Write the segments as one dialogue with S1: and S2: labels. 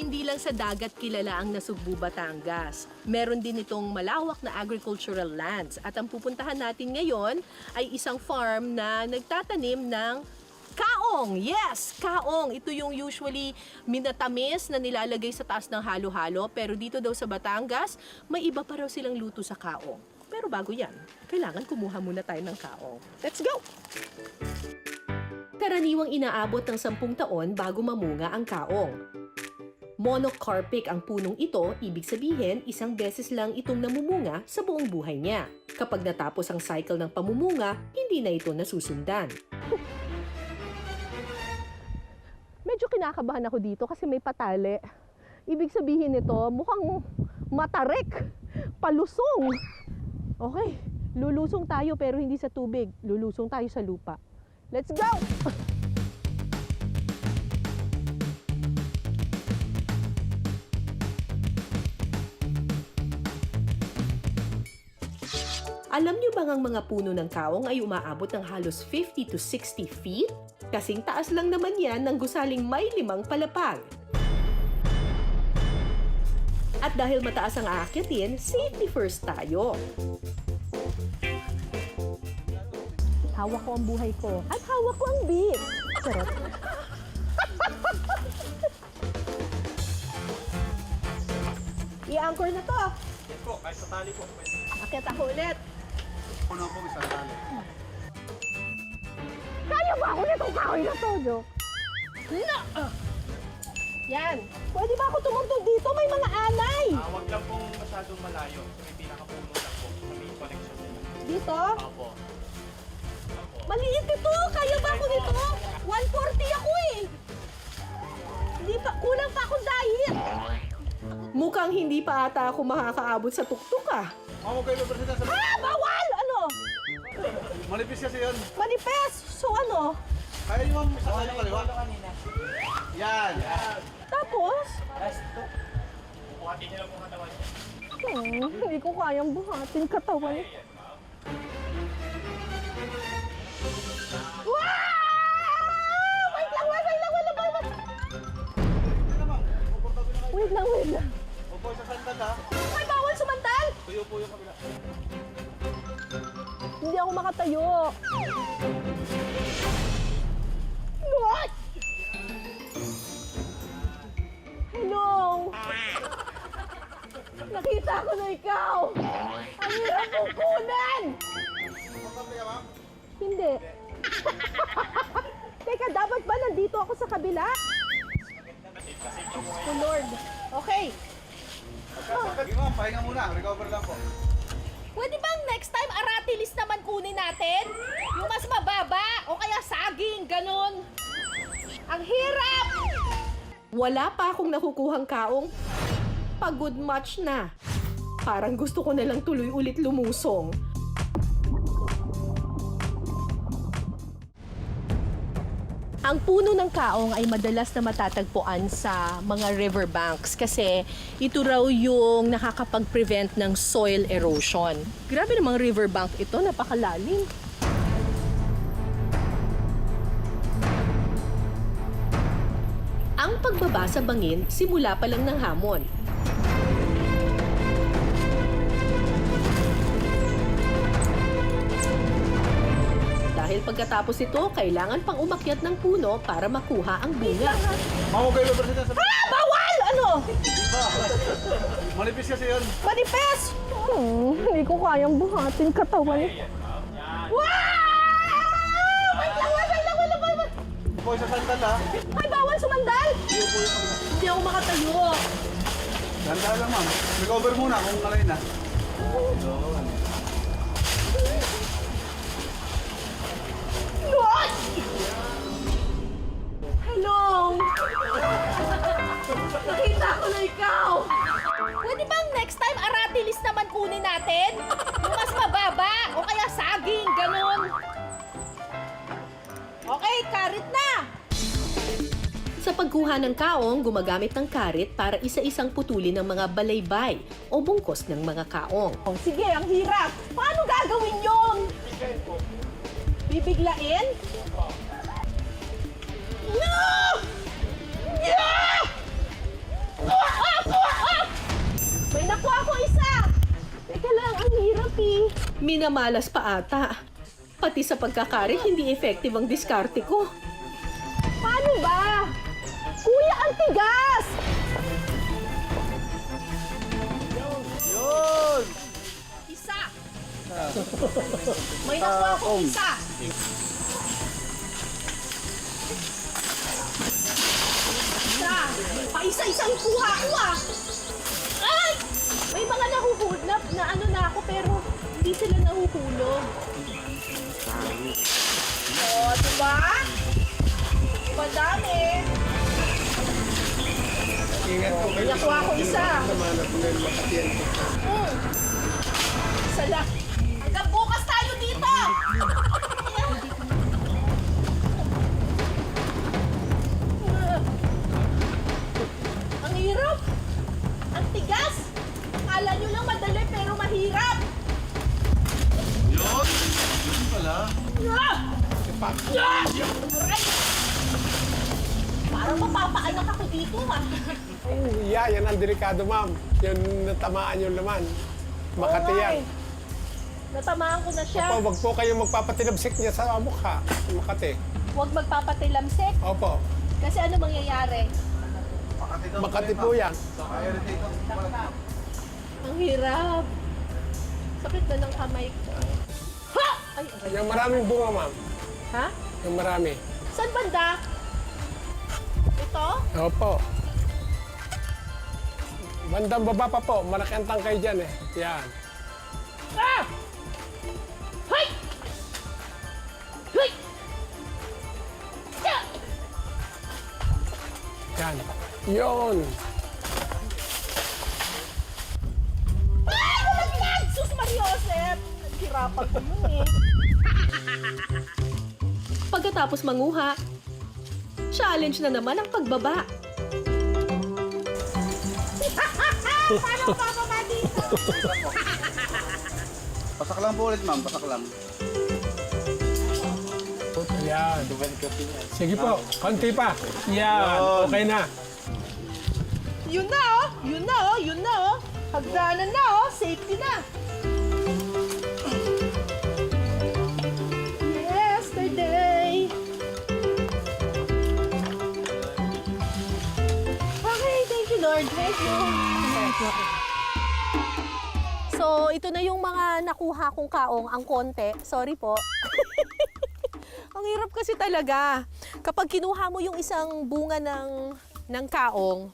S1: hindi lang sa dagat kilala ang Nasugbu, Batangas. Meron din itong malawak na agricultural lands. At ang pupuntahan natin ngayon ay isang farm na nagtatanim ng kaong. Yes, kaong. Ito yung usually minatamis na nilalagay sa taas ng halo-halo. Pero dito daw sa Batangas, may iba pa raw silang luto sa kaong. Pero bago yan, kailangan kumuha muna tayo ng kaong. Let's go! Karaniwang inaabot ng 10 taon bago mamunga ang kaong. Monocarpic ang punong ito, ibig sabihin isang beses lang itong namumunga sa buong buhay niya. Kapag natapos ang cycle ng pamumunga, hindi na ito nasusundan. Medyo kinakabahan ako dito kasi may patali. Ibig sabihin nito, mukhang matarik, palusong. Okay, lulusong tayo pero hindi sa tubig. Lulusong tayo sa lupa. Let's go! Alam niyo bang ang mga puno ng kaong ay umaabot ng halos 50 to 60 feet? Kasing taas lang naman yan ng gusaling may 5 palapag. At dahil mataas ang aakyatin, safety first tayo. Hawak ko ang buhay ko. At hawak ko ang beat. Charot. I-anchor na to.
S2: Yes po, kahit sa tali po.
S1: Akyat ako ulit.
S2: Puno po isang tali.
S1: Kaya ba ako nitong kahoy na to, Jo? Na! Yan. Pwede ba ako tumuntog dito? May mga anay.
S2: Wag lang pong masyadong malayo. May pinakapuno lang po. May connection nila.
S1: Dito?
S2: Opo.
S1: Maliit ito. Kaya ba ako nito? 140 ako eh. Hindi pa, kulang pa akong diet. Mukhang hindi pa ata ako makakaabot sa tuktok ah.
S2: Mamo kayo presenta sa...
S1: Bawal! Ano?
S2: Manipis kasi yun.
S1: Manifest. So ano?
S2: Kaya yung ma'am sa kanya kaliwa. Yan.
S1: Tapos?
S2: Buhatin niyo lang po katawan.
S1: Hindi ko kayang buhatin katawan. Wait lang. Wait lang.
S2: Opo, sa sandan ha.
S1: Ay, bawal sumantal!
S2: Tuyo po yung kabila.
S1: Hindi ako makatayo. What? Hello? Nakita ko na ikaw! Ang hirap kong kunan!
S2: Komportable ka ma'am?
S1: Hindi. Teka, dapat ba nandito ako sa kabila? Oh Lord. Okay.
S2: Sige ma'am, pahinga muna. Recover lang po.
S1: Pwede bang next time aratilis naman kunin natin? Yung mas mababa o kaya saging, ganun. Ang hirap! Wala pa akong nakukuhang kaong. Pagod much na. Parang gusto ko na lang tuloy ulit lumusong. Ang puno ng kaong ay madalas na matatagpuan sa mga riverbanks kasi ito raw yung nakakapag-prevent ng soil erosion. Grabe namang riverbank ito, napakalalim. Ang pagbaba sa bangin, simula pa lang ng hamon. Dahil pagkatapos ito, kailangan pang umakyat ng puno para makuha ang bunga.
S2: Mamo kayo presenta sa...
S1: Bawal! Ano?
S2: Manipis kasi yun.
S1: Manifest! Hindi ko kayang buhatin katawan. Wow! Wait lang.
S2: Opo, sa sandan ha.
S1: Ay, bawal sumandal! Hindi ako makatayo.
S2: Ganda lang ma'am. Recover muna kung alay na.
S1: What? Hello! Nakita ko na ikaw! Pwede bang next time aratilis naman kunin natin? Yung mas mababa o kaya saging, ganun. Okay, karit na! Sa pagkuha ng kaong, gumagamit ng karit para isa-isang putulin ng mga balaybay o bungkos ng mga kaong. Oh, sige, ang hirap! Paano gagawin yun? Bibiglain? No! Yeah! Minamalas pa ata. Pati sa pagkakari, hindi effective ang diskarte ko. Paano ba? Kuya, ang tigas!
S3: Yun!
S1: Isa! May nakuha akong isa! Isa! Paisa-isang kuha ko ah! Ay! May mga nahuhulap na ano na ako pero hindi sila nahuhulog. O, diba? Madami!
S3: Ingat po kayo.
S1: Nakuha ko isa.
S3: Namanap mo na yung makatiyan ko.
S1: Sala. Hanggang bukas tayo dito! Ang hirap! Ang tigas! Akala nyo lang madali pero mahirap!
S3: Yun! Yun pala.
S1: Ah! Ah! Aray! Parang mapapaanak ako dito ah.
S3: Yeah, yan ang delikado, ma'am. Yung natamaan yung laman. Makati yan.
S1: Okay. Natamaan ko na siya.
S3: Opo, wag po kayong magpapatinabsik niya sa mukha. Makati.
S1: Huwag magpapatilamsik.
S3: Opo.
S1: Kasi ano mangyayari?
S3: Makati po yan.
S1: Ang hirap. Sakit na ng kamay ko. Ha! Ay, aray.
S3: Yung maraming bunga, ma'am.
S1: Ha?
S3: Yung marami.
S1: Saan banda? Ito?
S3: Opo. Bandang baba pa po. Malaki ang tangkay dyan eh. Yan.
S1: Ah! Hay! Hay! Yeah!
S3: Yan. Yun.
S1: Ay! Nalaglag! Sus Mariosep! Naghirapan ko yun eh. Pagkatapos manguha, challenge na naman ang pagbaba. Paano bababa dito?
S4: Pasak lang po ulit, ma'am. Pasak lang.
S3: Yan. Sige po. Konti pa. Yan. Okay na.
S1: Yun na oh! Yun na oh! Yun na oh! Hagdanan na oh! Safety na! Yesterday! Okay, thank you Lord. Thank you. So, ito na yung mga nakuha kong kaong, ang konti. Sorry po. Ang hirap kasi talaga. Kapag kinuha mo yung isang bunga ng kaong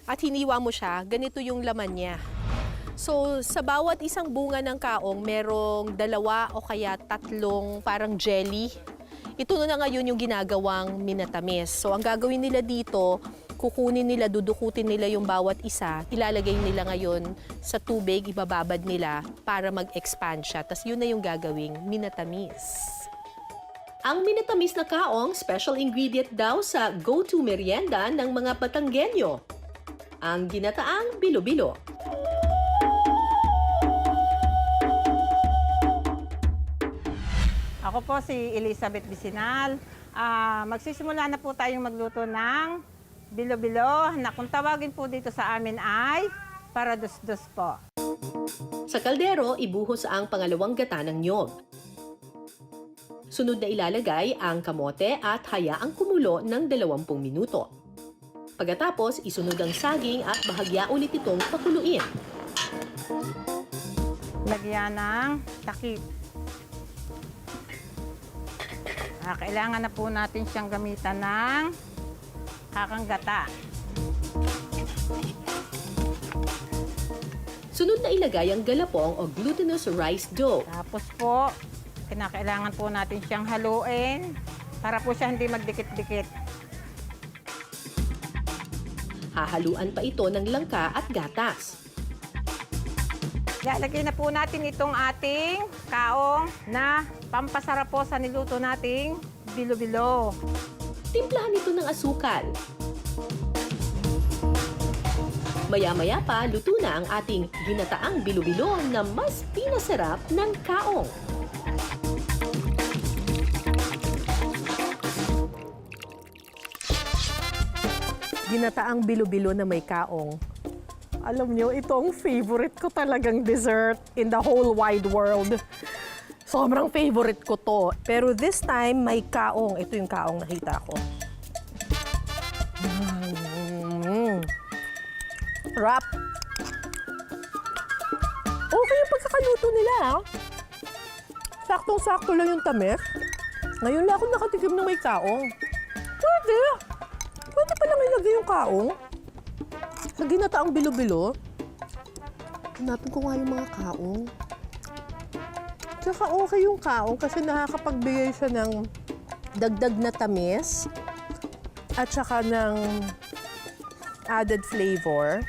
S1: at hiniwa mo siya, ganito yung laman niya. So, sa bawat isang bunga ng kaong, merong 2 o kaya 3 parang jelly. Ito na ngayon yung ginagawang minatamis. So, ang gagawin nila dito, kukunin nila, dudukutin nila yung bawat isa, ilalagay nila ngayon sa tubig, ibababad nila para mag-expand siya. Tapos yun na yung gagawing minatamis. Ang minatamis na kaong, special ingredient daw sa go-to merienda ng mga Batanggenyo. Ang ginataang bilo-bilo.
S5: Ako po si Elizabeth Bisinal. Magsisimula na po tayong magluto ng bilo-bilo na kung tawagin po dito sa amin ay paradus-dus po.
S1: Sa kaldero, ibuhos ang pangalawang gata ng niyog. Sunod na ilalagay ang kamote at hayaang kumulo ng 20 minuto. Pagkatapos, isunod ang saging at bahagya ulit itong pakuluin.
S5: Lagyan ng takip. Kailangan na po natin siyang gamitan ng kakanggata.
S1: Sunod na ilagay ang galapong o glutinous rice dough.
S5: Tapos po, kinakailangan po natin siyang haluin para po siya hindi magdikit-dikit.
S1: Hahaluan pa ito ng langka at gatas.
S5: Lalagay na po natin itong ating kaong na pampasarap po sa niluto nating bilo-bilo.
S1: Timplahan ito ng asukal. Maya-maya pa, luto na ang ating ginataang bilo-bilo na mas pinasarap ng kaong. Ginataang bilo-bilo na may kaong. Alam nyo, ito ang favorite ko talagang dessert in the whole wide world. Sobrang favorite ko to. Pero this time, may kaong. Ito yung kaong nakita ko. Wrap. Okay yung pagkakaluto nila, ha? Saktong-sakto lang yung tamis. Ngayon lang ako nakatikim ng may kaong. Pwede. Pwede pa lang ilagay yung kaong. Sa ginataang bilo-bilo. Hanapin ko nga yung mga kaong. Tsaka okay yung kaong kasi nakakapagbigay siya ng dagdag na tamis at saka ng added flavor.